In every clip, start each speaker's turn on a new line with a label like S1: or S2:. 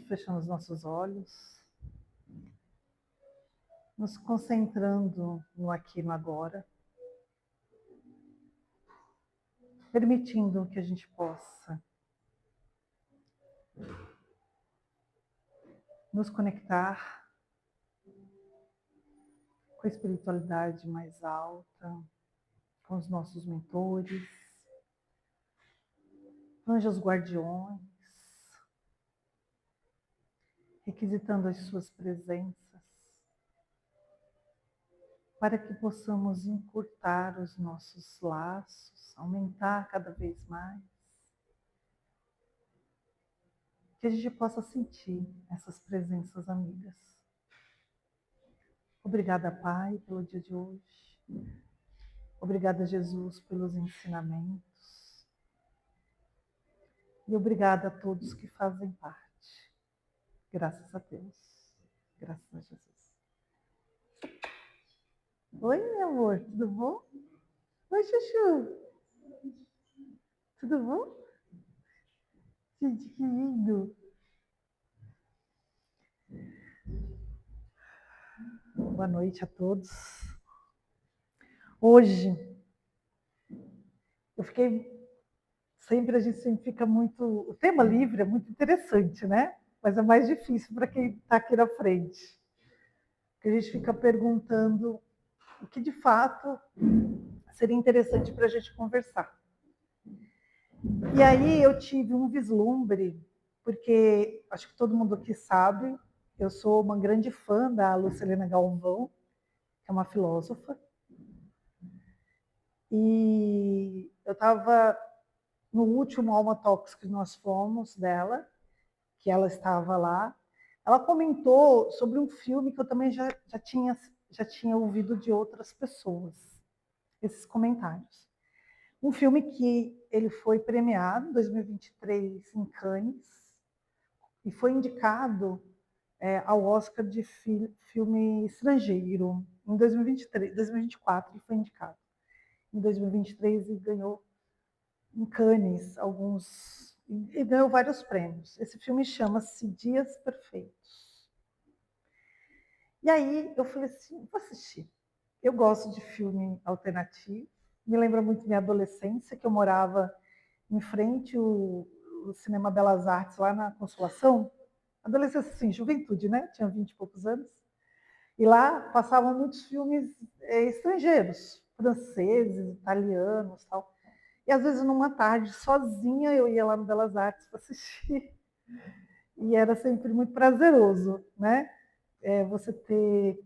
S1: fechando os nossos olhos, nos concentrando no aqui e no agora, permitindo que a gente possa nos conectar com a espiritualidade mais alta, com os nossos mentores, anjos guardiões, requisitando as suas presenças, para que possamos encurtar os nossos laços, aumentar cada vez mais, que a gente possa sentir essas presenças amigas. Obrigada, Pai, pelo dia de hoje. Obrigada, Jesus, pelos ensinamentos. E obrigada a todos que fazem parte. Graças a Deus. Graças a Jesus. Oi, meu amor, tudo bom? Oi, Chuchu. Tudo bom? Gente, que lindo. Boa noite a todos. Hoje, eu fiquei... Sempre a gente sempre fica muito... O tema livre é muito interessante, né? Mas é mais difícil para quem está aqui na frente. Porque a gente fica perguntando o que de fato seria interessante para a gente conversar. E aí eu tive um vislumbre, porque acho que todo mundo aqui sabe, eu sou uma grande fã da Lucilena Galvão, que é uma filósofa. E eu estava no último Alma Talks que nós fomos dela, que ela estava lá. Ela comentou sobre um filme que eu também já tinha ouvido de outras pessoas, esses comentários. Um filme que ele foi premiado em 2023 em Cannes e foi indicado ao Oscar de filme estrangeiro em 2023, 2024 ele foi indicado. Em 2023 ele ganhou em Cannes e ganhou vários prêmios. Esse filme chama-se Dias Perfeitos. E aí eu falei assim, vou assistir. Eu gosto de filme alternativo, me lembra muito minha adolescência, que eu morava em frente ao Cinema Belas Artes, lá na Consolação. Adolescência, assim, juventude, né? Tinha 20 e poucos anos. E lá passavam muitos filmes estrangeiros, franceses, italianos, tal. E às vezes numa tarde, sozinha, eu ia lá no Belas Artes para assistir. E era sempre muito prazeroso, né? Você ter...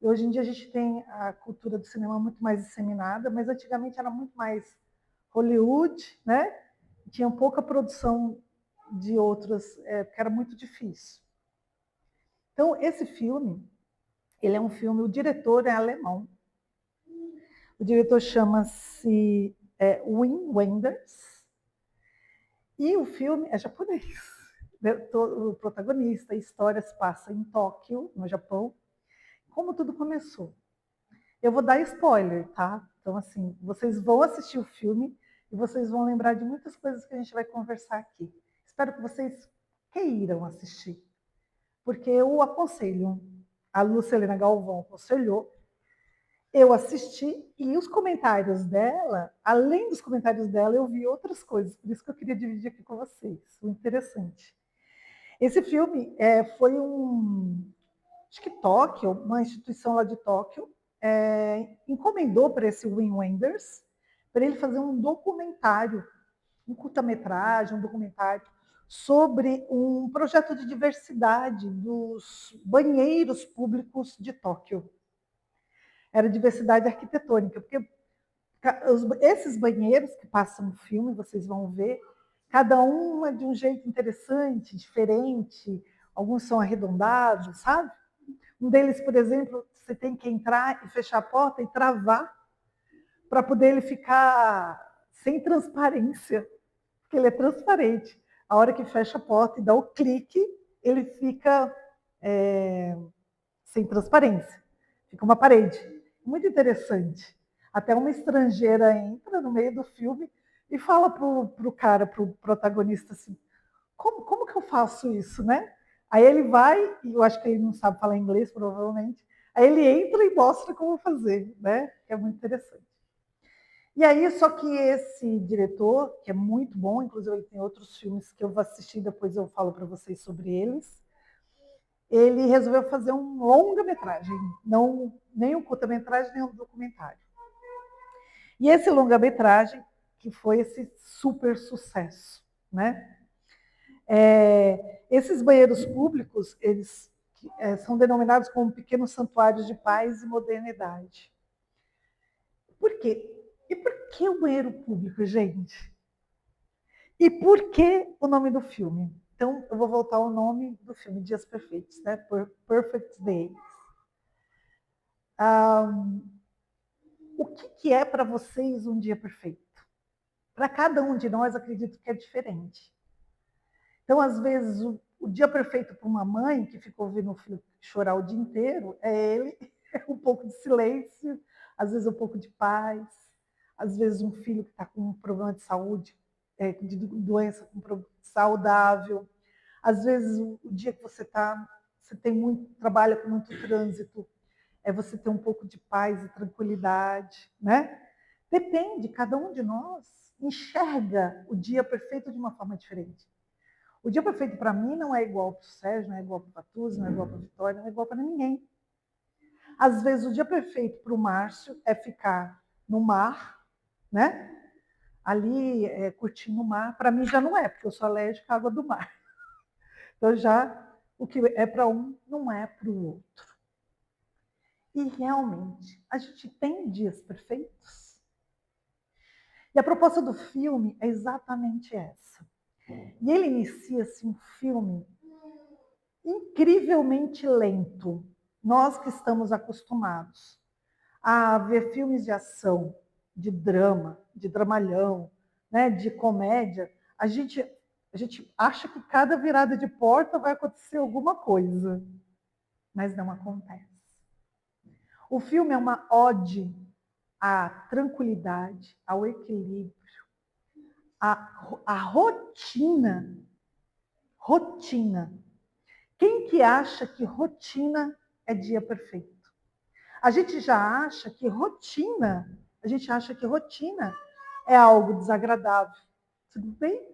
S1: Hoje em dia a gente tem a cultura do cinema muito mais disseminada, mas antigamente era muito mais Hollywood, né? Tinha pouca produção de outras, porque era muito difícil. Então, esse filme, ele é um filme, o diretor é alemão. O diretor chama-se Wim Wenders. E o filme é japonês. O protagonista, a história se passa em Tóquio, no Japão. Como tudo começou? Eu vou dar spoiler, tá? Então, assim, vocês vão assistir o filme e vocês vão lembrar de muitas coisas que a gente vai conversar aqui. Espero que vocês queiram assistir, porque eu aconselho. A Lucilena Galvão aconselhou, eu assisti e os comentários dela, além dos comentários dela, eu vi outras coisas, por isso que eu queria dividir aqui com vocês, o interessante. Esse filme foi acho que Tóquio, uma instituição lá de Tóquio, encomendou para esse Wim Wenders, para ele fazer um documentário, um curta-metragem, um documentário, sobre um projeto de diversidade dos banheiros públicos de Tóquio. Era diversidade arquitetônica, porque esses banheiros que passam no filme, vocês vão ver, cada um é de um jeito interessante, diferente, alguns são arredondados, sabe? Um deles, por exemplo, você tem que entrar e fechar a porta e travar para poder ele ficar sem transparência, porque ele é transparente. A hora que fecha a porta e dá o clique, ele fica sem transparência. Fica uma parede. Muito interessante. Até uma estrangeira entra no meio do filme e fala para o cara, para o protagonista, assim, como que eu faço isso, né? Aí ele vai, e eu acho que ele não sabe falar inglês, provavelmente. Aí ele entra e mostra como fazer, né? Que é muito interessante. E aí, só que esse diretor, que é muito bom, inclusive ele tem outros filmes que eu vou assistir, depois eu falo para vocês sobre eles, ele resolveu fazer um longa-metragem, não nem um curta-metragem, nem um documentário. E esse longa-metragem, que foi esse super sucesso, né? Esses banheiros públicos, eles são denominados como pequenos santuários de paz e modernidade. Por quê? E por que o banheiro público, gente? E por que o nome do filme? Então, eu vou voltar ao nome do filme, Dias Perfeitos, né? Perfect Days. O que é para vocês um dia perfeito? Para cada um de nós, acredito que é diferente. Então, às vezes, o dia perfeito para uma mãe que ficou ouvindo o filho chorar o dia inteiro é ele, um pouco de silêncio, às vezes um pouco de paz, às vezes um filho que está com um problema de saúde, de doença saudável, às vezes o dia que você tem muito, trabalha com muito trânsito, é você ter um pouco de paz e tranquilidade, né? Depende, cada um de nós enxerga o dia perfeito de uma forma diferente. O dia perfeito para mim não é igual para o Sérgio, não é igual para o Patuzzi, não é igual para a Vitória, não é igual para ninguém. Às vezes o dia perfeito para o Márcio é ficar no mar, né? Ali curtindo o mar. Para mim já não é, porque eu sou alérgica à água do mar. Então já o que é para um não é para o outro. E realmente, a gente tem dias perfeitos? E a proposta do filme é exatamente essa. E ele inicia-se um filme incrivelmente lento. Nós que estamos acostumados a ver filmes de ação, de drama, de dramalhão, né, de comédia, a gente acha que cada virada de porta vai acontecer alguma coisa, mas não acontece. O filme é uma ode à tranquilidade, ao equilíbrio, à rotina. Rotina. Quem que acha que rotina é dia perfeito? A gente já acha que rotina, é algo desagradável. Tudo bem?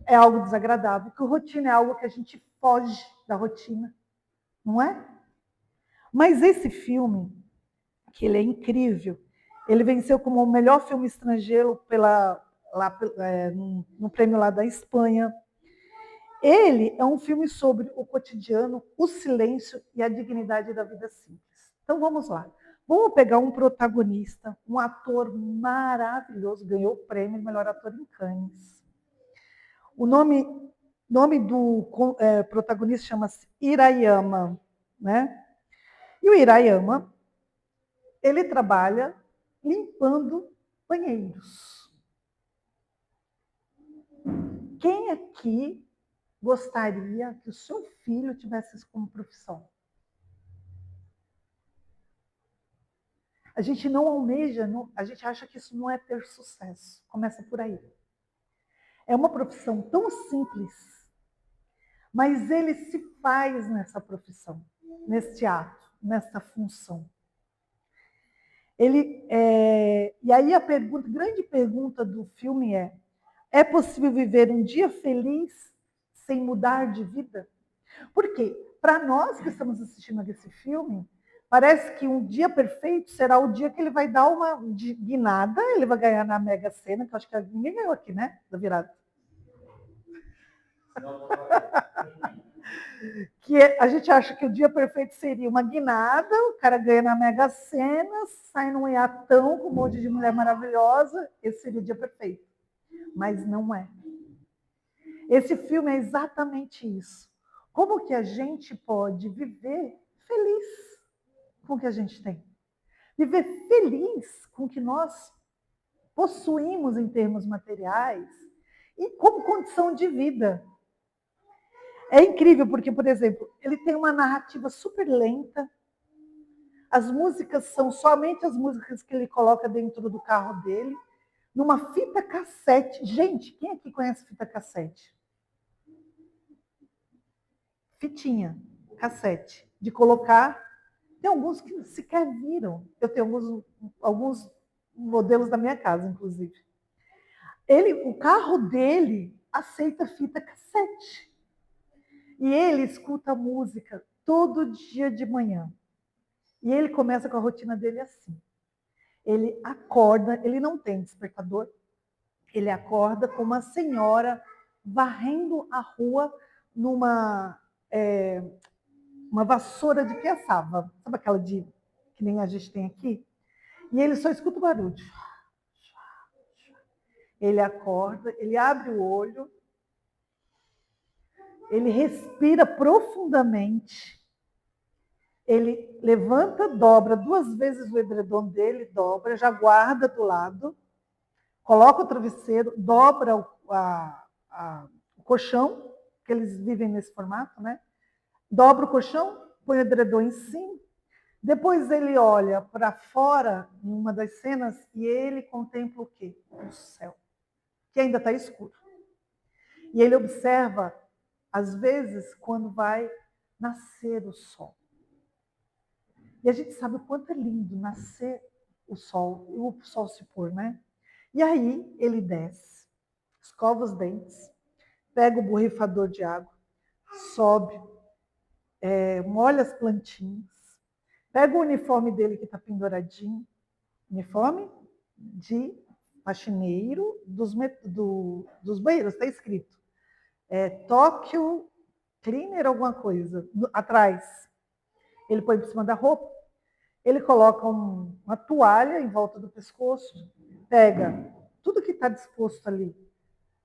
S1: É algo desagradável, porque rotina é algo que a gente foge da rotina, não é? Mas esse filme, que ele é incrível, ele venceu como o melhor filme estrangeiro no prêmio lá da Espanha. Ele é um filme sobre o cotidiano, o silêncio e a dignidade da vida simples. Então vamos lá. Vamos pegar um protagonista, um ator maravilhoso, ganhou o prêmio de melhor ator em Cannes. O nome do protagonista chama-se Hirayama, né? E o Hirayama, ele trabalha limpando banheiros. Quem aqui gostaria que o seu filho tivesse isso como profissão? A gente não almeja, a gente acha que isso não é ter sucesso. Começa por aí. É uma profissão tão simples, mas ele se faz nessa profissão, neste ato, nessa função. E aí a grande pergunta do filme é possível viver um dia feliz sem mudar de vida? Por quê? Para nós que estamos assistindo esse filme, parece que um dia perfeito será o dia que ele vai dar uma guinada, ele vai ganhar na Mega Sena, que eu acho que ninguém ganhou aqui, né? Da virada. A gente acha que o dia perfeito seria uma guinada, o cara ganha na Mega Sena, sai num iatão com um monte de mulher maravilhosa, esse seria o dia perfeito. Mas não é. Esse filme é exatamente isso. Como que a gente pode viver feliz com o que a gente tem? Viver feliz com o que nós possuímos em termos materiais e como condição de vida. É incrível porque, por exemplo, ele tem uma narrativa super lenta. As músicas são somente as músicas que ele coloca dentro do carro dele, numa fita cassete. Gente, quem aqui conhece fita cassete? fitinha, cassete, de colocar. Tem alguns que sequer viram. Eu tenho alguns modelos da minha casa, inclusive. O carro dele aceita fita cassete. E ele escuta música todo dia de manhã. E ele começa com a rotina dele assim. Ele acorda, ele não tem despertador, ele acorda com uma senhora varrendo a rua numa uma vassoura de piaçava. Sabe aquela que nem a gente tem aqui? E ele só escuta o barulho. Ele acorda, ele abre o olho, ele respira profundamente, ele levanta, dobra 2 vezes o edredom dele, dobra, já guarda do lado, coloca o travesseiro, dobra o colchão, que eles vivem nesse formato, né? Dobra o colchão, põe o edredom em cima, depois ele olha para fora, em uma das cenas, e ele contempla o quê? O céu, que ainda está escuro. E ele observa, às vezes, quando vai nascer o sol. E a gente sabe o quanto é lindo nascer o sol se pôr, né? E aí ele desce, escova os dentes, pega o borrifador de água, sobe, molha as plantinhas, pega o uniforme dele que está penduradinho, uniforme de faxineiro dos banheiros, está escrito. Tóquio Cleaner, alguma coisa, atrás. Ele põe por cima da roupa, ele coloca uma toalha em volta do pescoço, pega tudo que está disposto ali,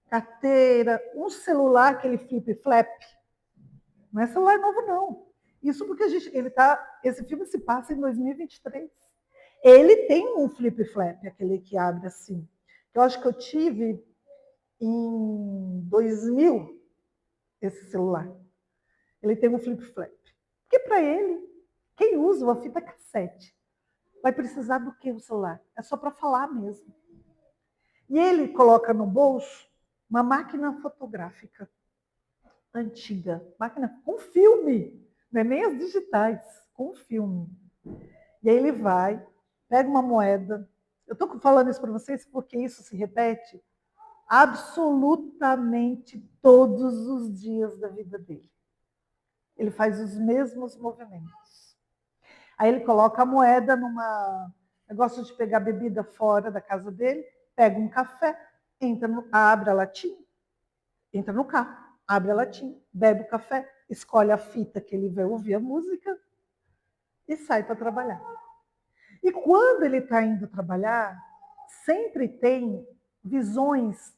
S1: carteira, um celular, aquele flip-flap, não é celular novo não. Isso porque esse filme se passa em 2023. Ele tem um flip-flap, aquele que abre assim. Eu acho que eu tive em 2000 esse celular. Ele tem um flip-flap. Porque para ele, quem usa uma fita cassete vai precisar do que o celular? É só para falar mesmo. E ele coloca no bolso uma máquina fotográfica antiga, máquina com filme, não é nem as digitais, com filme. E aí ele vai, pega uma moeda. Eu estou falando isso para vocês porque isso se repete absolutamente todos os dias da vida dele. Ele faz os mesmos movimentos. Aí ele coloca a moeda numa negócio de pegar bebida fora da casa dele, pega um café, abre a latinha, entra no carro, abre a latinha, bebe o café, escolhe a fita que ele vai ouvir a música e sai para trabalhar. E quando ele está indo trabalhar, sempre tem visões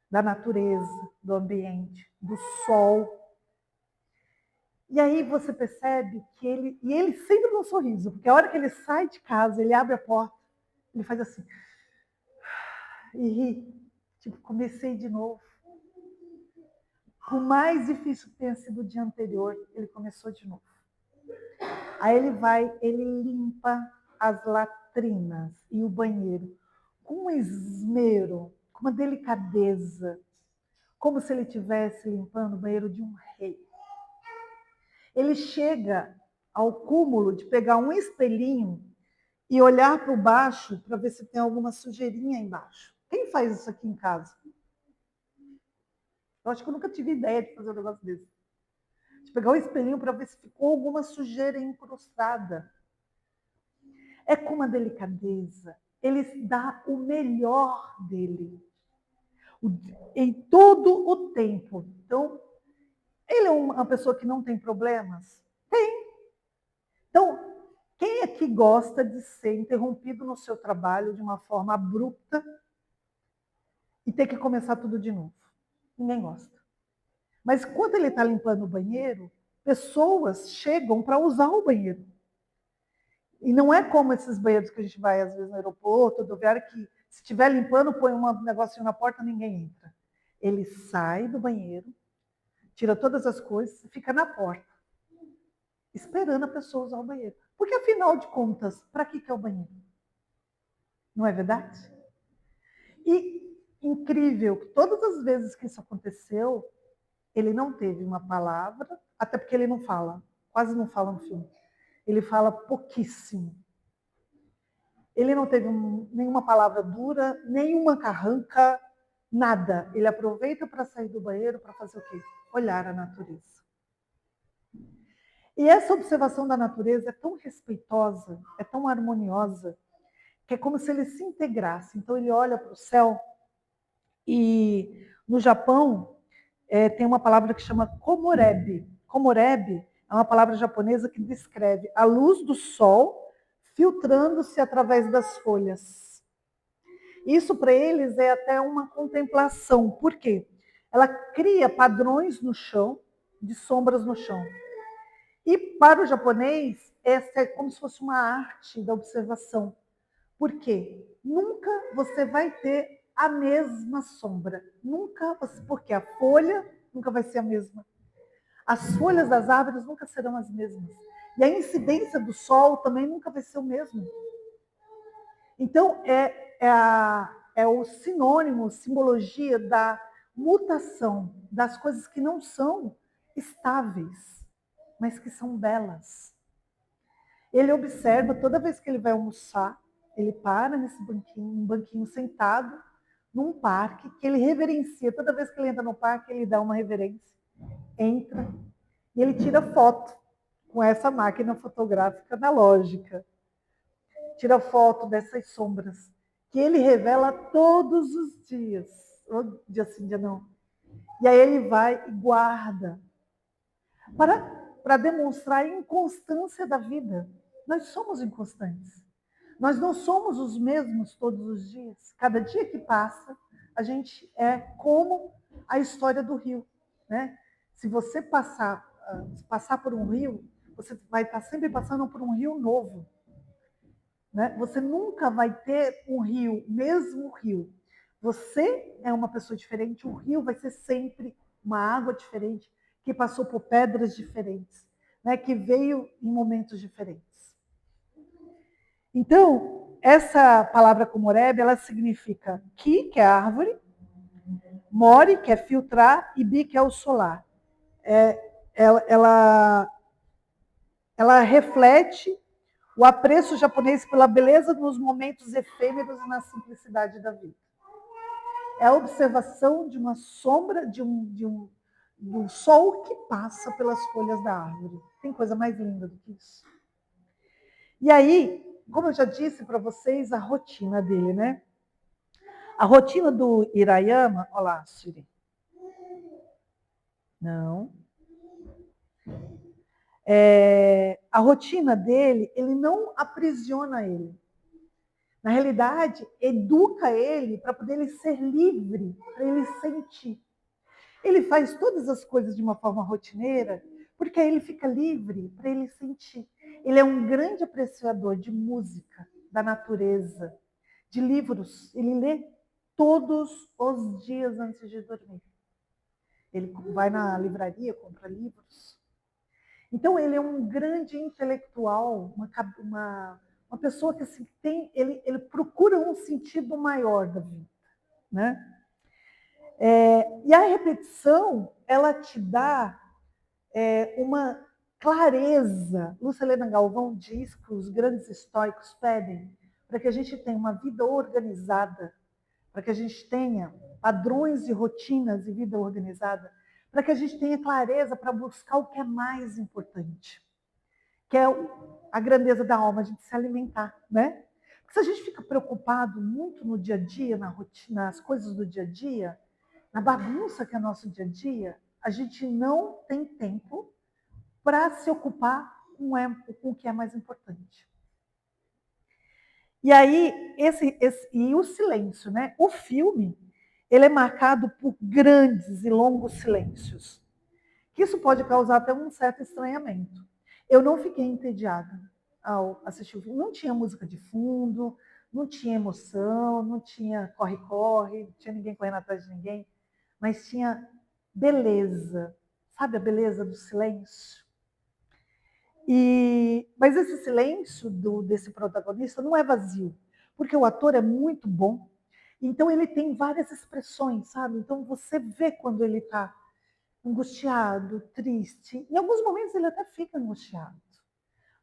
S1: da natureza, do ambiente, do sol. E aí você percebe que ele sempre dá um sorriso, porque a hora que ele sai de casa, ele abre a porta, ele faz assim, e ri, tipo, comecei de novo. Por mais difícil que tenha sido o dia anterior, ele começou de novo. Aí ele limpa as latrinas e o banheiro com um esmero, com uma delicadeza, como se ele estivesse limpando o banheiro de um rei. Ele chega ao cúmulo de pegar um espelhinho e olhar para baixo para ver se tem alguma sujeirinha embaixo. Quem faz isso aqui em casa? Eu acho que eu nunca tive ideia de fazer um negócio desse. De pegar o espelhinho para ver se ficou alguma sujeira incrustada. É com uma delicadeza. Ele dá o melhor dele. Em todo o tempo. Então, ele é uma pessoa que não tem problemas? Tem. Então, quem é que gosta de ser interrompido no seu trabalho de uma forma abrupta e ter que começar tudo de novo? Ninguém gosta. Mas quando ele está limpando o banheiro, pessoas chegam para usar o banheiro. E não é como esses banheiros que a gente vai, às vezes, no aeroporto, rodoviária, que se estiver limpando, põe um negocinho na porta, ninguém entra. Ele sai do banheiro, tira todas as coisas e fica na porta, esperando a pessoa usar o banheiro. Porque, afinal de contas, para que é o banheiro? Não é verdade? E incrível que todas as vezes que isso aconteceu, ele não teve uma palavra, até porque ele não fala, quase não fala no filme. Ele fala pouquíssimo. Ele não teve nenhuma palavra dura, nenhuma carranca, nada. Ele aproveita para sair do banheiro para fazer o quê? Olhar a natureza. E essa observação da natureza é tão respeitosa, é tão harmoniosa, que é como se ele se integrasse. Então ele olha para o céu e no Japão tem uma palavra que chama komorebi. Komorebi é uma palavra japonesa que descreve a luz do sol filtrando-se através das folhas. Isso para eles é até uma contemplação. Por quê? Ela cria padrões no chão, de sombras no chão. E para o japonês, essa é como se fosse uma arte da observação. Por quê? Nunca você vai ter a mesma sombra. Nunca, porque a folha nunca vai ser a mesma. As folhas das árvores nunca serão as mesmas. E a incidência do sol também nunca vai ser o mesmo. Então, é o sinônimo, simbologia da mutação das coisas que não são estáveis, mas que são belas. Ele observa, toda vez que ele vai almoçar, ele para nesse banquinho, um banquinho sentado, num parque, que ele reverencia. Toda vez que ele entra no parque, ele dá uma reverência. Entra e ele tira foto com essa máquina fotográfica analógica. Tira foto dessas sombras, que ele revela todos os dias. Dia sim, dia não. E aí ele vai e guarda. Para demonstrar a inconstância da vida. Nós somos inconstantes. Nós não somos os mesmos todos os dias. Cada dia que passa, a gente é como a história do rio. Né? Se você passar por um rio, você vai estar sempre passando por um rio novo. Né? Você nunca vai ter um rio, mesmo rio. Você é uma pessoa diferente, o rio vai ser sempre uma água diferente, que passou por pedras diferentes, né? Que veio em momentos diferentes. Então, essa palavra komoreb, ela significa ki, que é árvore, mori, que é filtrar, e bi, que é o solar. Ela reflete o apreço japonês pela beleza nos momentos efêmeros e na simplicidade da vida. É a observação de uma sombra, do sol que passa pelas folhas da árvore. Tem coisa mais linda do que isso. E aí, como eu já disse para vocês, a rotina dele, né? A rotina do Hirayama, olha lá, Siri. Não. A rotina dele, ele não aprisiona ele. Na realidade, educa ele para poder ele ser livre, para ele sentir. Ele faz todas as coisas de uma forma rotineira, porque aí ele fica livre para ele sentir. Ele é um grande apreciador de música, da natureza, de livros. Ele lê todos os dias antes de dormir. Ele vai na livraria, compra livros. Então, ele é um grande intelectual, uma pessoa que assim, ele procura um sentido maior da vida. Né? E a repetição, ela te dá uma clareza. Lúcia Helena Galvão diz que os grandes estoicos pedem para que a gente tenha uma vida organizada, para que a gente tenha padrões e rotinas e vida organizada, para que a gente tenha clareza para buscar o que é mais importante, que é a grandeza da alma, a gente se alimentar, né? Porque se a gente fica preocupado muito no dia a dia, na rotina, nas coisas do dia a dia, na bagunça que é nosso dia a dia, a gente não tem tempo para se ocupar com o que é mais importante. E aí, e o silêncio, né? O filme, ele é marcado por grandes e longos silêncios, que isso pode causar até um certo estranhamento. Eu não fiquei entediada ao assistir o filme. Não tinha música de fundo, não tinha emoção, não tinha corre-corre, não tinha ninguém correndo atrás de ninguém, mas tinha beleza. Sabe a beleza do silêncio? Mas esse silêncio desse protagonista não é vazio, porque o ator é muito bom, então ele tem várias expressões, sabe? Então você vê quando ele está angustiado, triste. Em alguns momentos ele até fica angustiado,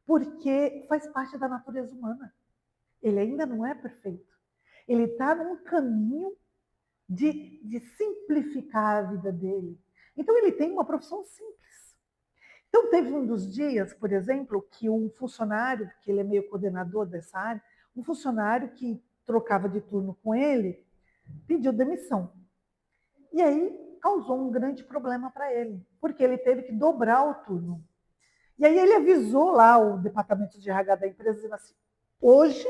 S1: porque faz parte da natureza humana. Ele ainda não é perfeito. Ele está num caminho de simplificar a vida dele. Então ele tem uma profissão simples. Então teve um dos dias, por exemplo, que um funcionário, que ele é meio coordenador dessa área, um funcionário que trocava de turno com ele, pediu demissão. E aí causou um grande problema para ele, porque ele teve que dobrar o turno. E aí ele avisou lá o departamento de RH da empresa, dizendo assim, hoje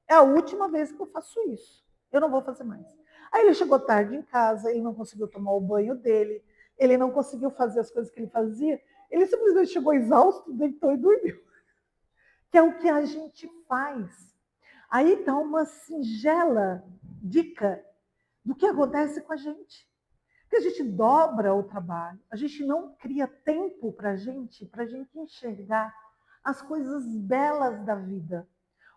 S1: é a última vez que eu faço isso. Eu não vou fazer mais. Aí ele chegou tarde em casa, ele não conseguiu tomar o banho dele, ele não conseguiu fazer as coisas que ele fazia, ele simplesmente chegou exausto, deitou e dormiu. Que é o que a gente faz. Aí está uma singela dica do que acontece com a gente. Porque a gente dobra o trabalho, a gente não cria tempo para a gente enxergar as coisas belas da vida.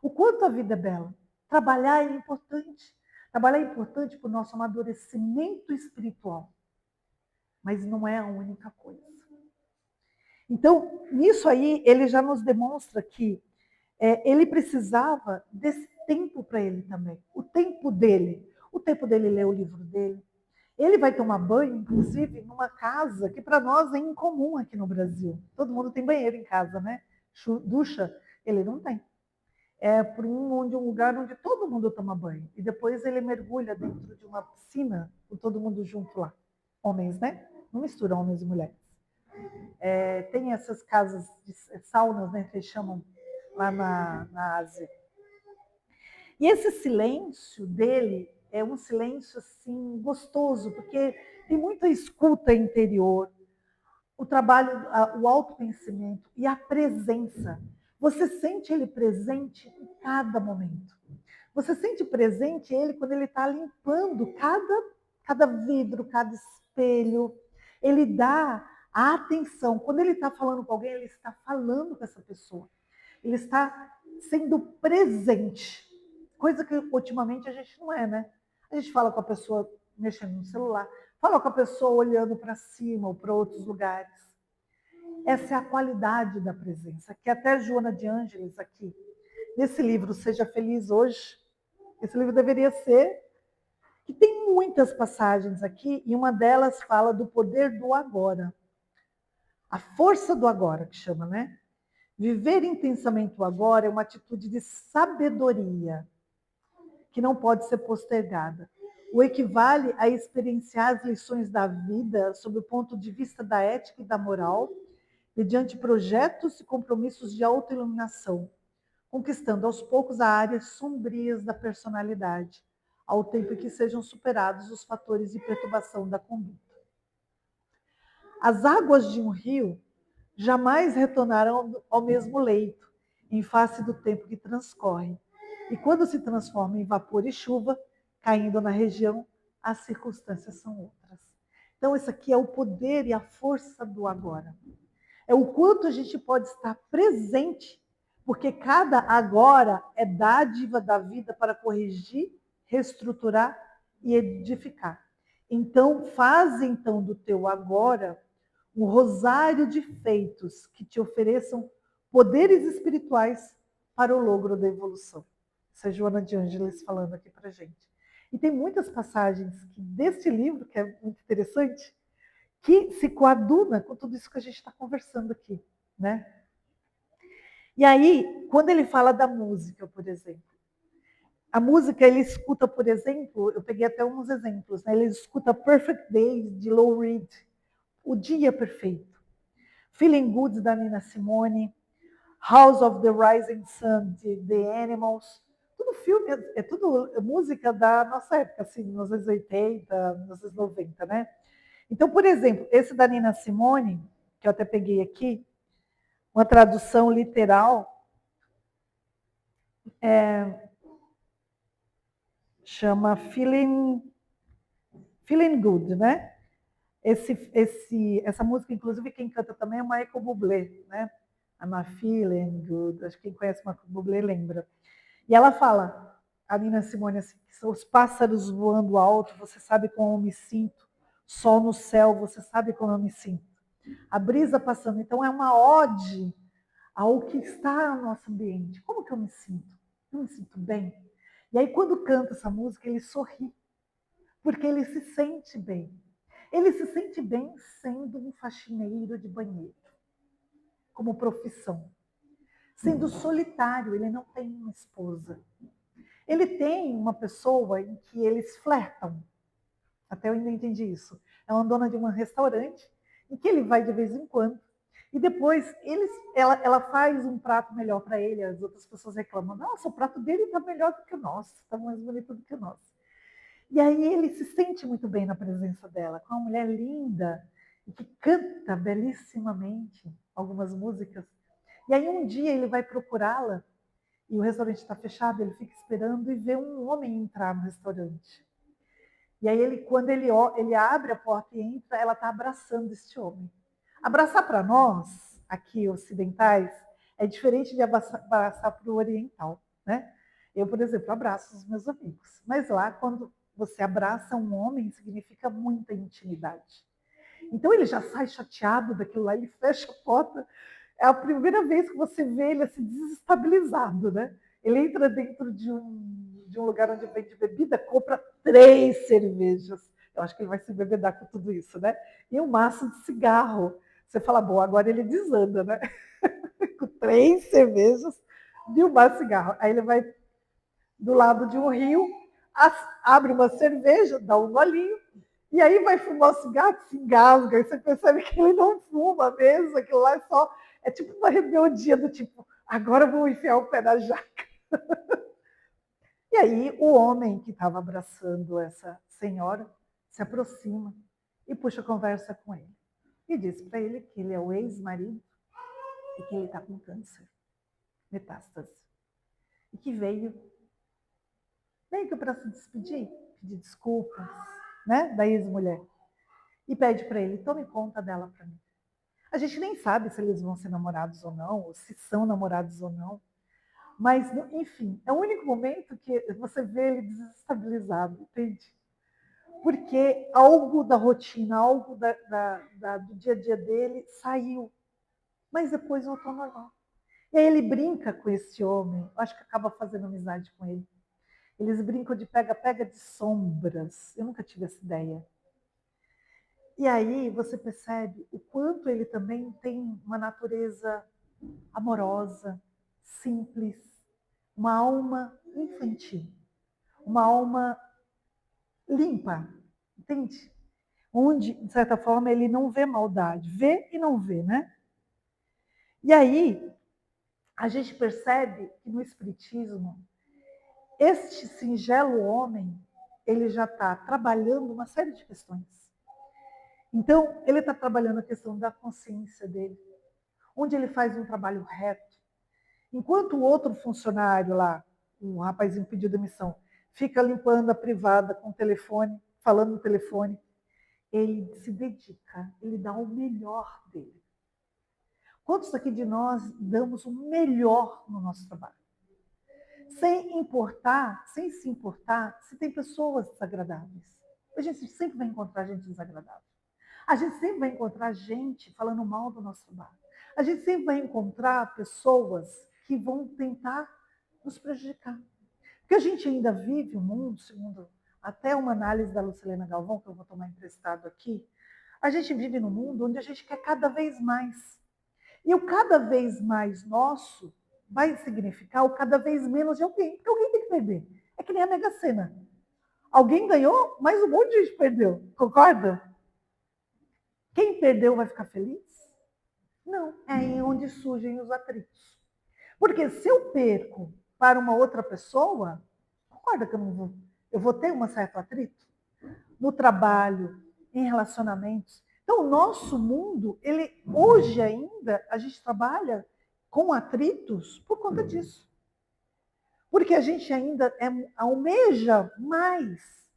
S1: O quanto a vida é bela. Trabalhar é importante. Trabalhar é importante para o nosso amadurecimento espiritual. Mas não é a única coisa. Então, nisso aí, ele já nos demonstra que ele precisava desse tempo para ele também. O tempo dele. O tempo dele ler o livro dele. Ele vai tomar banho, inclusive, numa casa que para nós é incomum aqui no Brasil. Todo mundo tem banheiro em casa, né? Ducha, ele não tem. É por um lugar onde todo mundo toma banho. E depois ele mergulha dentro de uma piscina, com todo mundo junto lá. Homens, né? Não mistura homens e mulheres. Tem essas casas de saunas, né, que eles chamam lá na Ásia. E esse silêncio dele é um silêncio assim gostoso, porque tem muita escuta interior, o trabalho, o autoconhecimento e a presença. Você sente ele presente em cada momento. Você sente presente ele quando ele está limpando cada vidro, cada espelho. Ele dá a atenção. Quando ele está falando com alguém, ele está falando com essa pessoa. Ele está sendo presente. Coisa que ultimamente a gente não é, né? A gente fala com a pessoa mexendo no celular, fala com a pessoa olhando para cima ou para outros lugares. Essa é a qualidade da presença, que até Joana de Ângeles aqui, nesse livro Seja Feliz Hoje, esse livro deveria ser, que tem muitas passagens aqui, e uma delas fala do poder do agora. A força do agora, que chama, né? Viver intensamente o agora é uma atitude de sabedoria, que não pode ser postergada. O equivale a experienciar as lições da vida sob o ponto de vista da ética e da moral, mediante projetos e compromissos de autoiluminação, conquistando aos poucos as áreas sombrias da personalidade, ao tempo que sejam superados os fatores de perturbação da conduta. As águas de um rio jamais retornarão ao mesmo leito, em face do tempo que transcorre. E quando se transforma em vapor e chuva, caindo na região, as circunstâncias são outras. Então, isso aqui é o poder e a força do agora. É o quanto a gente pode estar presente, porque cada agora é dádiva da vida para corrigir, reestruturar e edificar. Então, faz então do teu agora um rosário de feitos que te ofereçam poderes espirituais para o logro da evolução. Essa é Joana de Ângeles falando aqui para a gente. E tem muitas passagens deste livro, que é muito interessante, que se coaduna com tudo isso que a gente está conversando aqui, né? E aí, quando ele fala da música, por exemplo, a música ele escuta, por exemplo, eu peguei até uns exemplos, né? Ele escuta Perfect Day de Lou Reed, O Dia Perfeito, Feeling Good da Nina Simone, House of the Rising Sun de The Animals, tudo filme, é tudo música da nossa época, assim, nos anos 80, nos anos 90, né? Então, por exemplo, esse da Nina Simone, que eu até peguei aqui, uma tradução literal, chama Feeling Good, né? Essa música, inclusive, quem canta também é o Michael Bublé, né? I'm feeling good. Acho que quem conhece o Michael Bublé lembra. E ela fala, a Nina Simone, assim, que são os pássaros voando alto, você sabe como eu me sinto, sol no céu, você sabe como eu me sinto. A brisa passando, então é uma ode ao que está no nosso ambiente. Como que eu me sinto? Eu me sinto bem. E aí quando canta essa música, ele sorri, porque ele se sente bem. Ele se sente bem sendo um faxineiro de banheiro, como profissão. Sendo solitário, ele não tem uma esposa. Ele tem uma pessoa em que eles flertam. Até eu ainda entendi isso. É uma dona de um restaurante em que ele vai de vez em quando. E depois ela faz um prato melhor para ele. As outras pessoas reclamam: nossa, o prato dele está melhor do que o nosso, está mais bonito do que o nosso. E aí ele se sente muito bem na presença dela, com uma mulher linda e que canta belíssimamente algumas músicas. E aí um dia ele vai procurá-la e o restaurante está fechado, ele fica esperando e vê um homem entrar no restaurante. E aí quando ele abre a porta e entra, ela está abraçando este homem. Abraçar para nós, aqui ocidentais, é diferente de abraçar para o oriental, né? Eu, por exemplo, abraço os meus amigos. Mas lá, quando você abraça um homem, significa muita intimidade. Então ele já sai chateado daquilo lá, ele fecha a porta. É a primeira vez que você vê ele assim desestabilizado, né? Ele entra dentro de um lugar onde vende bebida, compra 3 cervejas. Eu acho que ele vai se bebedar com tudo isso, né? E um maço de cigarro. Você fala, bom, agora ele desanda, né? Com 3 cervejas e um maço de cigarro. Aí ele vai do lado de um rio, abre uma cerveja, dá um golinho, e aí vai fumar o cigarro, se engasga, e você percebe que ele não fuma mesmo, aquilo lá é tipo uma rebeldia do tipo, agora eu vou enfiar o pé na jaca. E aí o homem que estava abraçando essa senhora se aproxima e puxa a conversa com ele. E diz para ele que ele é o ex-marido e que ele está com câncer, metástase. E que veio para se despedir, pedir desculpas, né, da ex-mulher. E pede para ele, tome conta dela para mim. A gente nem sabe se eles vão ser namorados ou não, ou se são namorados ou não. Mas, enfim, é o único momento que você vê ele desestabilizado, entende? Porque algo da rotina, algo do dia a dia dele saiu, mas depois voltou ao normal. E aí ele brinca com esse homem, acho que acaba fazendo amizade com ele. Eles brincam de pega-pega de sombras. Eu nunca tive essa ideia. E aí você percebe o quanto ele também tem uma natureza amorosa, simples, uma alma infantil, uma alma limpa, entende? Onde, de certa forma, ele não vê maldade, vê e não vê, né? E aí a gente percebe que no Espiritismo, este singelo homem, ele já está trabalhando uma série de questões. Então, ele está trabalhando a questão da consciência dele, onde ele faz um trabalho reto. Enquanto o outro funcionário lá, um rapazinho que pediu demissão, fica limpando a privada com o telefone, falando no telefone, ele se dedica, ele dá o melhor dele. Quantos aqui de nós damos o melhor no nosso trabalho? Sem se importar se tem pessoas desagradáveis. A gente sempre vai encontrar gente desagradável. A gente sempre vai encontrar gente falando mal do nosso trabalho. A gente sempre vai encontrar pessoas que vão tentar nos prejudicar. Porque a gente ainda vive um mundo, segundo até uma análise da Lucilena Galvão, que eu vou tomar emprestado aqui, a gente vive num mundo onde a gente quer cada vez mais. E o cada vez mais nosso vai significar o cada vez menos de alguém, porque alguém tem que perder. É que nem a Mega Sena. Alguém ganhou, mas um monte de gente perdeu. Concorda? Quem perdeu vai ficar feliz? Não, é aí onde surgem os atritos. Porque se eu perco para uma outra pessoa, concorda que eu vou ter um certo atrito? No trabalho, em relacionamentos. Então, o nosso mundo, hoje ainda, a gente trabalha com atritos por conta disso. Porque a gente ainda almeja mais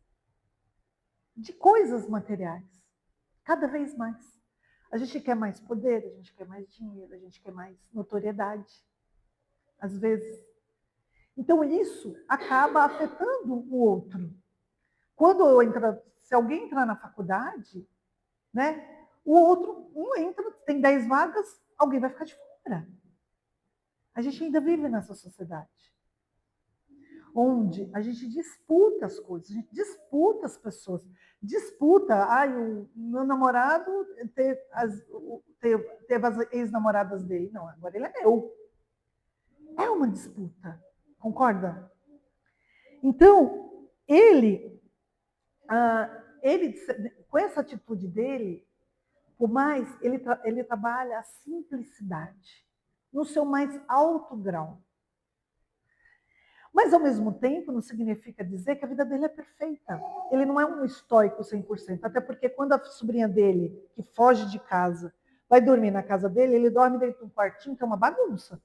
S1: de coisas materiais, cada vez mais. A gente quer mais poder, a gente quer mais dinheiro, a gente quer mais notoriedade, às vezes. Então, isso acaba afetando o outro. Quando Se alguém entrar na faculdade, né, o outro, um entra, tem 10 vagas, alguém vai ficar de fora. A gente ainda vive nessa sociedade, onde a gente disputa as coisas, a gente disputa as pessoas, disputa, o meu namorado teve as ex-namoradas dele, não, agora ele é meu. É uma disputa, concorda? Então, ele com essa atitude dele, por mais, ele trabalha a simplicidade, no seu mais alto grau. Mas, ao mesmo tempo, não significa dizer que a vida dele é perfeita. Ele não é um estoico 100%. Até porque quando a sobrinha dele, que foge de casa, vai dormir na casa dele, ele dorme dentro de um quartinho que é uma bagunça.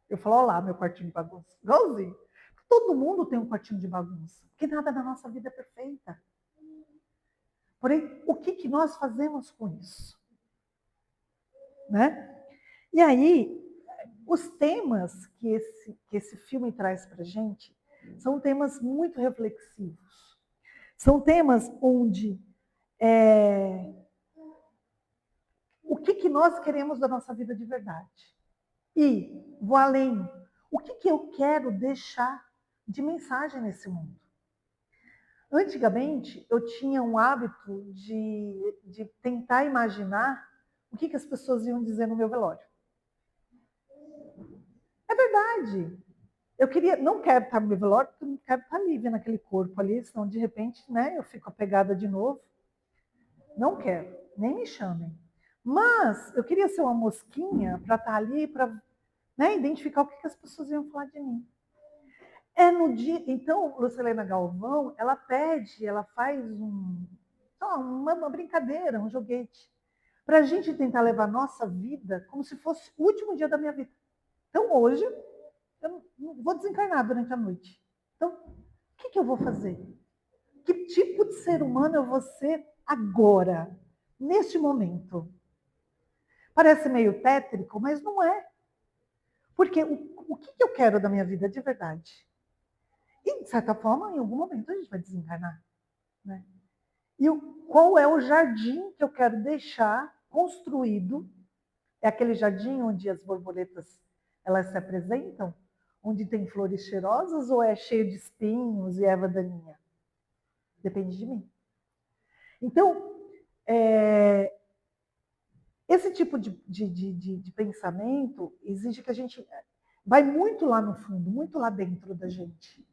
S1: Eu falo, olha lá, meu quartinho de bagunça. Igualzinho. Todo mundo tem um quartinho de bagunça. Porque nada na nossa vida é perfeita. Porém, o que nós fazemos com isso? Né? E aí, os temas que esse filme traz para a gente são temas muito reflexivos. São temas onde o que nós queremos da nossa vida de verdade. E, vou além, o que eu quero deixar de mensagem nesse mundo? Antigamente, eu tinha um hábito de tentar imaginar o que as pessoas iam dizer no meu velório. É verdade. Eu não quero estar no meu velório, porque eu não quero estar ali, vendo aquele corpo ali, senão de repente, né, eu fico apegada de novo. Não quero, nem me chamem. Mas eu queria ser uma mosquinha para estar ali, para, né, identificar o que as pessoas iam falar de mim. No dia. Então, Lucilena Galvão, ela faz uma brincadeira, um joguete, para a gente tentar levar a nossa vida como se fosse o último dia da minha vida. Então, hoje, eu não vou desencarnar durante a noite. Então, o que eu vou fazer? Que tipo de ser humano eu vou ser agora, neste momento? Parece meio tétrico, mas não é. Porque o que eu quero da minha vida de verdade? E, de certa forma, em algum momento a gente vai desencarnar. Né? E qual é o jardim que eu quero deixar construído? É aquele jardim onde as borboletas elas se apresentam? Onde tem flores cheirosas ou é cheio de espinhos e erva daninha? Depende de mim. Então, esse tipo de pensamento exige que a gente vai muito lá no fundo, muito lá dentro da gente.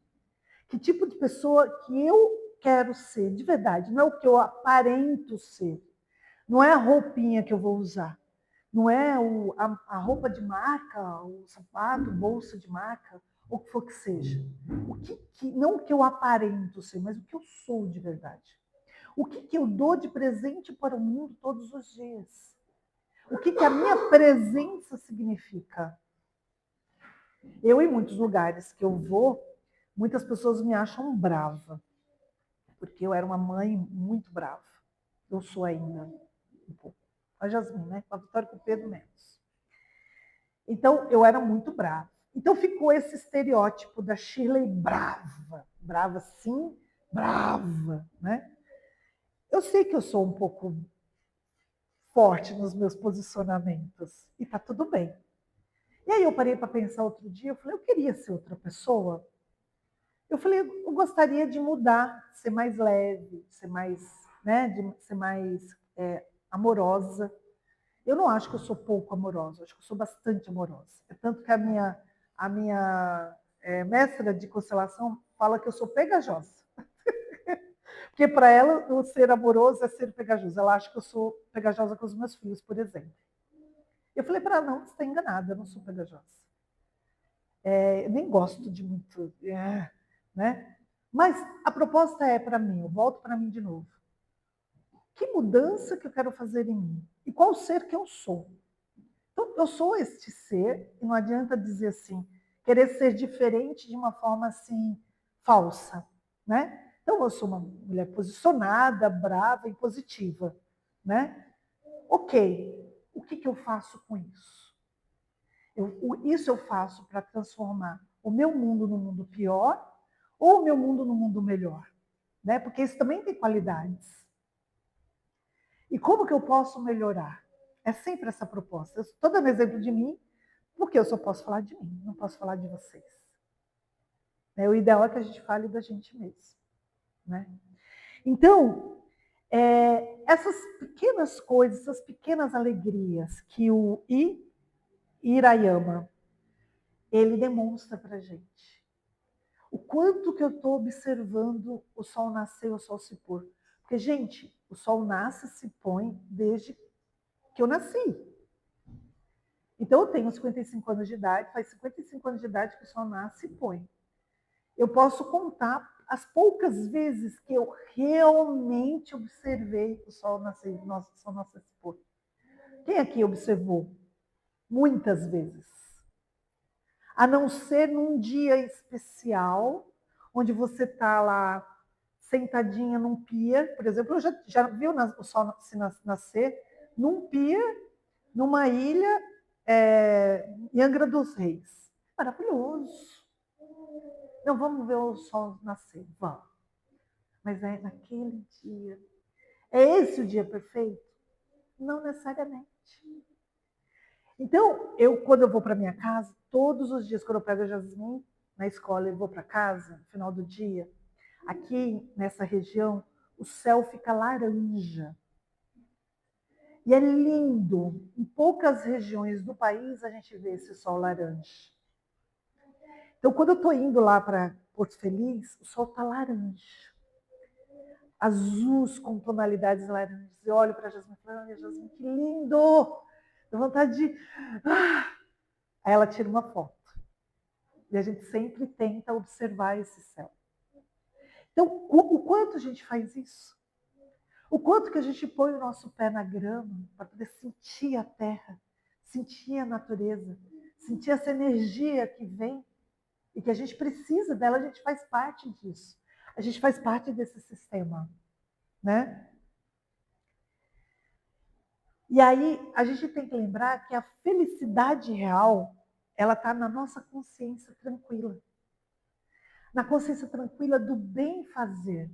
S1: Que tipo de pessoa que eu quero ser de verdade? Não é o que eu aparento ser. Não é a roupinha que eu vou usar. Não é a roupa de marca, o sapato, bolsa de marca, ou o que for que seja. Não o que eu aparento ser, mas o que eu sou de verdade. O que eu dou de presente para o mundo todos os dias? O que a minha presença significa? Eu, em muitos lugares que eu vou, muitas pessoas me acham brava, porque eu era uma mãe muito brava. Eu sou ainda um pouco. A Jasmine, né? A Vitória com o Pedro menos. Então, eu era muito brava. Então, ficou esse estereótipo da Shirley brava. Brava sim, brava, né? Eu sei que eu sou um pouco forte nos meus posicionamentos. E tá tudo bem. E aí eu parei para pensar outro dia, eu falei, eu queria ser outra pessoa. Eu falei, eu gostaria de mudar, ser mais leve, ser mais, né, de ser mais amorosa. Eu não acho que eu sou pouco amorosa, acho que eu sou bastante amorosa. É tanto que a minha mestra de constelação fala que eu sou pegajosa. Porque para ela, o ser amoroso é ser pegajoso. Ela acha que eu sou pegajosa com os meus filhos, por exemplo. Eu falei para ela, não, você está enganada, eu não sou pegajosa. Eu nem gosto de muito, né? Mas a proposta é para mim, eu volto para mim de novo. Que mudança que eu quero fazer em mim? E qual ser que eu sou? Então, eu sou este ser, e não adianta dizer assim, querer ser diferente de uma forma assim, falsa, né? Então, eu sou uma mulher posicionada, brava e positiva, né? Ok, o que eu faço com isso? Isso eu faço para transformar o meu mundo no mundo pior ou o meu mundo no mundo melhor? né? Porque isso também tem qualidades. E como que eu posso melhorar? É sempre essa proposta. Eu estou dando exemplo de mim, porque eu só posso falar de mim, não posso falar de vocês. O ideal é que a gente fale da gente mesmo, né? Então, essas pequenas coisas, essas pequenas alegrias que o Hirayama, ele demonstra para a gente. O quanto que eu estou observando o sol nascer e o sol se pôr. Porque, gente, o sol nasce e se põe desde que eu nasci. Então, eu tenho 55 anos de idade, faz 55 anos de idade que o sol nasce e põe. Eu posso contar as poucas vezes que eu realmente observei o sol nascer, o sol nascer se pôr. Quem aqui observou? Muitas vezes. A não ser num dia especial, onde você está lá sentadinha num pier, por exemplo, eu já viu o sol nascer num pier, numa ilha, em Angra dos Reis. Maravilhoso. Não, vamos ver o sol nascer, vamos. Mas é naquele dia. É esse o dia perfeito? Não necessariamente. Então, quando eu vou para minha casa, todos os dias, quando eu pego a Jasmine na escola e vou para casa, no final do dia, aqui nessa região, o céu fica laranja. E é lindo. Em poucas regiões do país a gente vê esse sol laranja. Então, quando eu estou indo lá para Porto Feliz, o sol está laranja. Azuis com tonalidades laranjas. Eu olho para a Jasmine e falo, olha, Jasmine, que lindo! Dá vontade de... Aí ela tira uma foto. E a gente sempre tenta observar esse céu. Então, o quanto a gente faz isso? O quanto que a gente põe o nosso pé na grama para poder sentir a terra, sentir a natureza, sentir essa energia que vem e que a gente precisa dela, a gente faz parte disso. A gente faz parte desse sistema, né? E aí a gente tem que lembrar que a felicidade real, ela está na nossa consciência tranquila. Na consciência tranquila do bem fazer.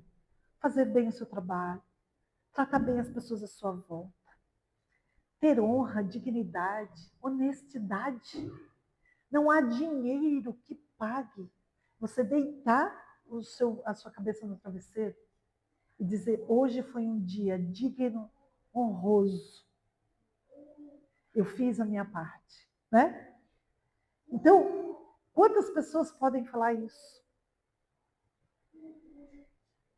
S1: Fazer bem o seu trabalho, tratar bem as pessoas à sua volta. Ter honra, dignidade, honestidade. Não há dinheiro que pague você deitar a sua cabeça no travesseiro e dizer, hoje foi um dia digno, honroso. Eu fiz a minha parte, né? Então, quantas pessoas podem falar isso?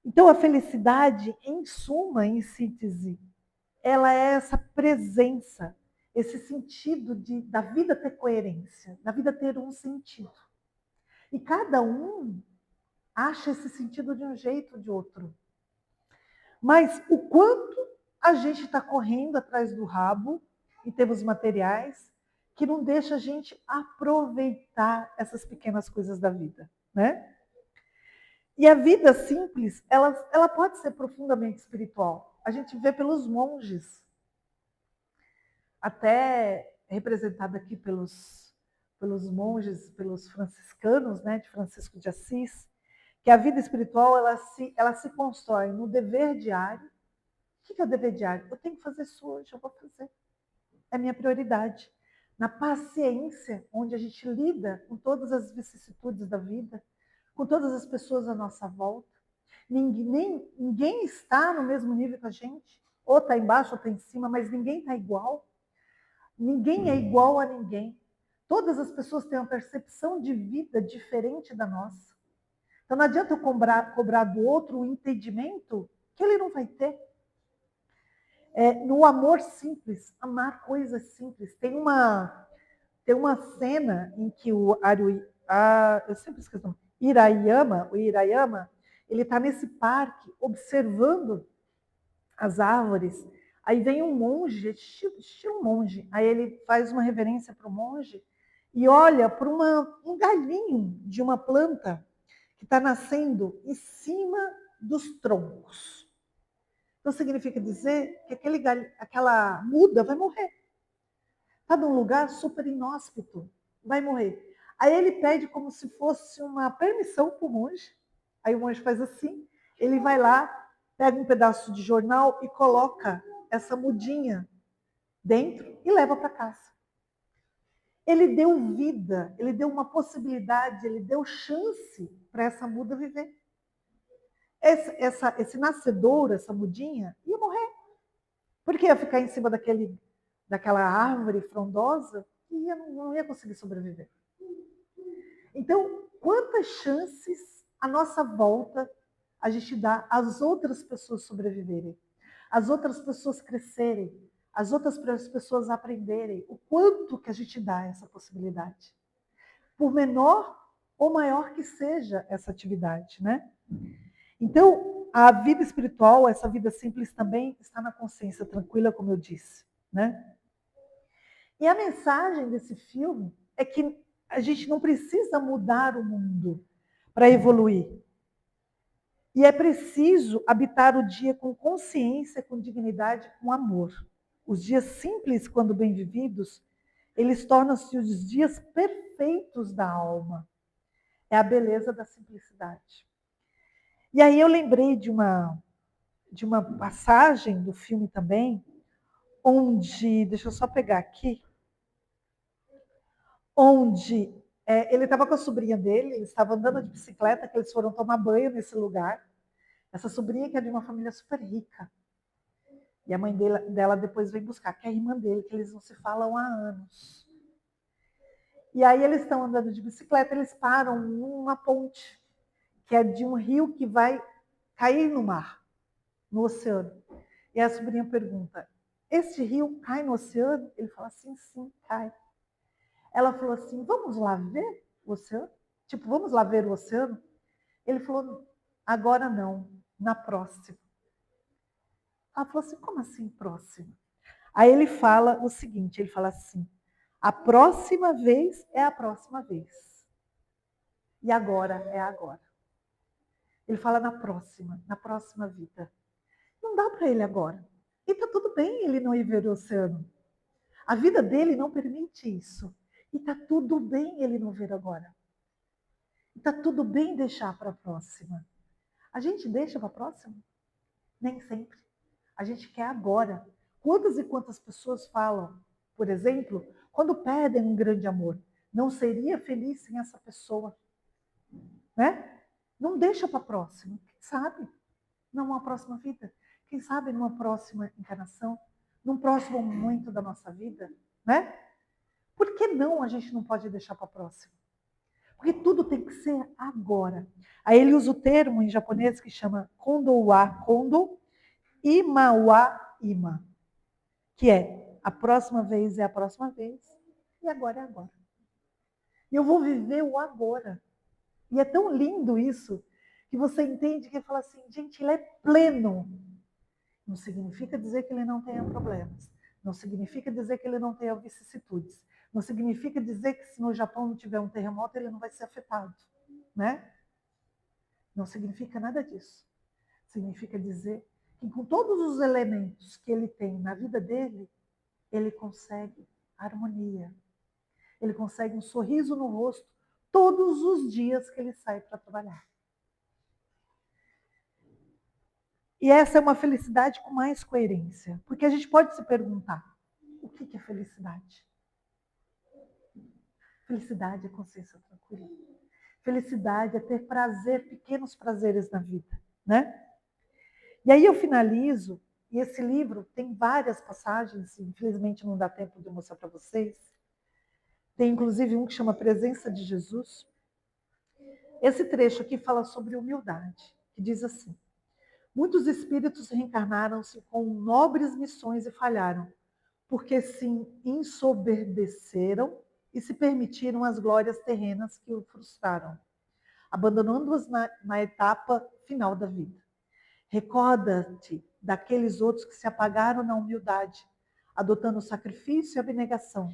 S1: Então, a felicidade, em suma, em síntese, ela é essa presença, esse sentido da vida ter coerência, da vida ter um sentido. E cada um acha esse sentido de um jeito ou de outro. Mas o quanto a gente está correndo atrás do rabo em termos materiais, que não deixa a gente aproveitar essas pequenas coisas da vida, né? E a vida simples, ela pode ser profundamente espiritual. A gente vê pelos monges, até representado aqui pelos monges, pelos franciscanos, né, de Francisco de Assis, que a vida espiritual ela se constrói no dever diário. O que é o dever diário? Eu tenho que fazer isso hoje, eu vou fazer. É minha prioridade. Na paciência, onde a gente lida com todas as vicissitudes da vida, com todas as pessoas à nossa volta. Ninguém está no mesmo nível que a gente. Ou está embaixo ou está em cima, mas ninguém está igual. Ninguém é igual a ninguém. Todas as pessoas têm uma percepção de vida diferente da nossa. Então não adianta eu cobrar do outro o entendimento que ele não vai ter. No amor simples, amar coisas simples. Tem uma cena em que eu sempre esqueço, o Hirayama, ele está nesse parque observando as árvores. Aí vem um monge, estilo monge. Aí ele faz uma reverência para o monge e olha para um galhinho de uma planta que está nascendo em cima dos troncos. Então significa dizer que aquela muda vai morrer. Está num lugar super inóspito, vai morrer. Aí ele pede como se fosse uma permissão para o monge. Aí o monge faz assim, Ele vai lá, pega um pedaço de jornal e coloca essa mudinha dentro e leva para casa. Ele deu vida, ele deu uma possibilidade, ele deu chance para essa muda viver. Esse nascedouro, essa mudinha, ia morrer. Porque ia ficar em cima daquela árvore frondosa e não ia conseguir sobreviver. Então, quantas chances à nossa volta a gente dá às outras pessoas sobreviverem, às outras pessoas crescerem, às outras pessoas aprenderem, o quanto que a gente dá essa possibilidade. Por menor ou maior que seja essa atividade, né? Então, a vida espiritual, essa vida simples também está na consciência tranquila, como eu disse, né? E a mensagem desse filme é que a gente não precisa mudar o mundo para evoluir. E é preciso habitar o dia com consciência, com dignidade, com amor. Os dias simples, quando bem vividos, eles tornam-se os dias perfeitos da alma. É a beleza da simplicidade. E aí eu lembrei de uma passagem do filme também, onde, deixa eu só pegar aqui, onde ele estava com a sobrinha dele, eles estavam andando de bicicleta, que eles foram tomar banho nesse lugar. Essa sobrinha que é de uma família super rica. E a mãe dela depois vem buscar, que é a irmã dele, que eles não se falam há anos. E aí eles estão andando de bicicleta, eles param numa ponte, que é de um rio que vai cair no mar, no oceano. E a sobrinha pergunta, esse rio cai no oceano? Ele fala assim, sim, cai. Ela falou assim, vamos lá ver o oceano? Tipo, vamos lá ver o oceano? Ele falou, agora não, na próxima. Ela falou assim, como assim próxima? Aí ele fala o seguinte, ele fala assim, a próxima vez é a próxima vez. E agora é agora. Ele fala na próxima vida. Não dá para ele agora. E está tudo bem ele não ir ver o oceano. A vida dele não permite isso. E está tudo bem ele não ver agora. Está tudo bem deixar para a próxima. A gente deixa para a próxima? Nem sempre. A gente quer agora. Quantas e quantas pessoas falam, por exemplo, quando perdem um grande amor, não seria feliz sem essa pessoa, né? Não deixa para a próxima. Quem sabe numa próxima vida? Quem sabe numa próxima encarnação? Num próximo momento da nossa vida, né? Por que não a gente não pode deixar para a próxima? Porque tudo tem que ser agora. Aí ele usa o termo em japonês que chama kondo wa kondo, ima wa ima, que é a próxima vez é a próxima vez e agora é agora. E eu vou viver o agora. E é tão lindo isso que você entende que fala assim, gente, ele é pleno. Não significa dizer que ele não tenha problemas. Não significa dizer que ele não tenha vicissitudes. Não significa dizer que se no Japão não tiver um terremoto, ele não vai ser afetado, né? Não significa nada disso. Significa dizer que com todos os elementos que ele tem na vida dele, ele consegue harmonia. Ele consegue um sorriso no rosto todos os dias que ele sai para trabalhar. E essa é uma felicidade com mais coerência. Porque a gente pode se perguntar, o que é felicidade? Felicidade é consciência tranquila. Felicidade é ter prazer, pequenos prazeres na vida, né? E aí eu finalizo, e esse livro tem várias passagens, infelizmente não dá tempo de mostrar para vocês. Tem inclusive um que chama Presença de Jesus. Esse trecho aqui fala sobre humildade, que diz assim: muitos espíritos reencarnaram-se com nobres missões e falharam, porque se ensoberbeceram e se permitiram as glórias terrenas que o frustraram, abandonando-as na etapa final da vida. Recorda-te daqueles outros que se apagaram na humildade, adotando o sacrifício e a abnegação,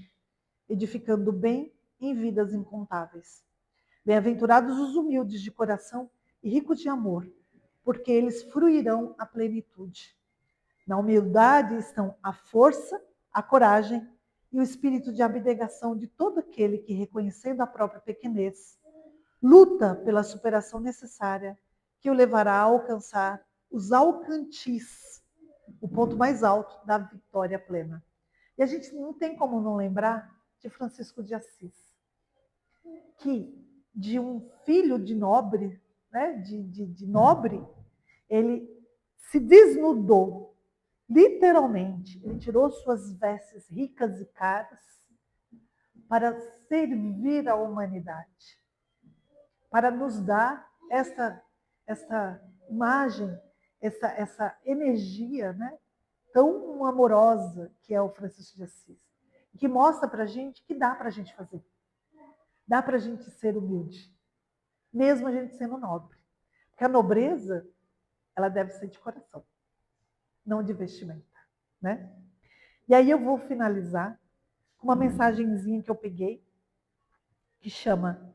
S1: edificando o bem em vidas incontáveis. Bem-aventurados os humildes de coração e ricos de amor, porque eles fruirão a plenitude. Na humildade estão a força, a coragem e o espírito de abnegação de todo aquele que, reconhecendo a própria pequenez, luta pela superação necessária que o levará a alcançar os alcantis, o ponto mais alto da vitória plena. E a gente não tem como não lembrar de Francisco de Assis, que de um filho de nobre, né, de nobre, ele se desnudou, literalmente. Ele tirou suas vestes ricas e caras para servir a humanidade, para nos dar essa imagem, essa energia, né, tão amorosa que é o Francisco de Assis, que mostra para a gente que dá para a gente fazer. Dá para a gente ser humilde, mesmo a gente sendo nobre. Porque a nobreza, ela deve ser de coração, não de vestimenta, né? E aí eu vou finalizar com uma mensagenzinha que eu peguei, que chama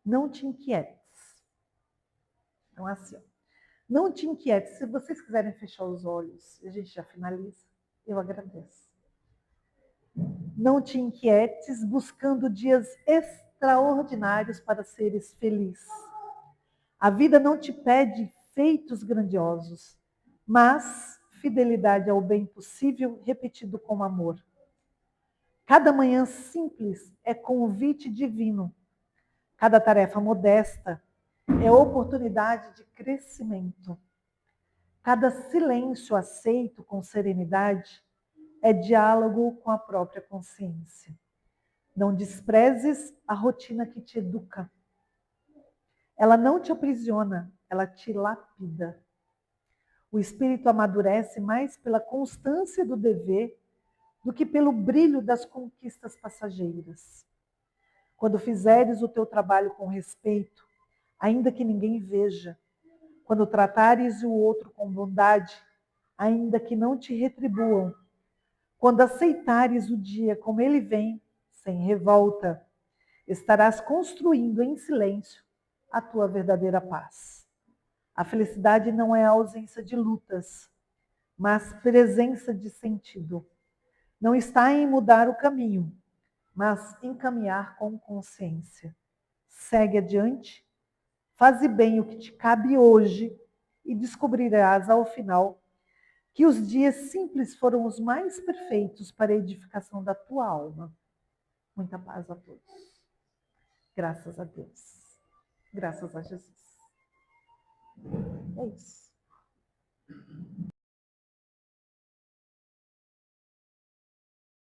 S1: Não te inquietes. Então, assim, ó, não te inquietes. Se vocês quiserem fechar os olhos, a gente já finaliza, eu agradeço. Não te inquietes buscando dias extraordinários para seres feliz. A vida não te pede feitos grandiosos, mas fidelidade ao bem possível repetido com amor. Cada manhã simples é convite divino. Cada tarefa modesta é oportunidade de crescimento. Cada silêncio aceito com serenidade é diálogo com a própria consciência. Não desprezes a rotina que te educa. Ela não te aprisiona, ela te lapida. O espírito amadurece mais pela constância do dever do que pelo brilho das conquistas passageiras. Quando fizeres o teu trabalho com respeito, ainda que ninguém veja, quando tratares o outro com bondade, ainda que não te retribuam, quando aceitares o dia como ele vem, sem revolta, estarás construindo em silêncio a tua verdadeira paz. A felicidade não é a ausência de lutas, mas presença de sentido. Não está em mudar o caminho, mas em caminhar com consciência. Segue adiante, faze bem o que te cabe hoje e descobrirás ao final que os dias simples foram os mais perfeitos para a edificação da tua alma. Muita paz a todos. Graças a Deus. Graças a Jesus. É isso.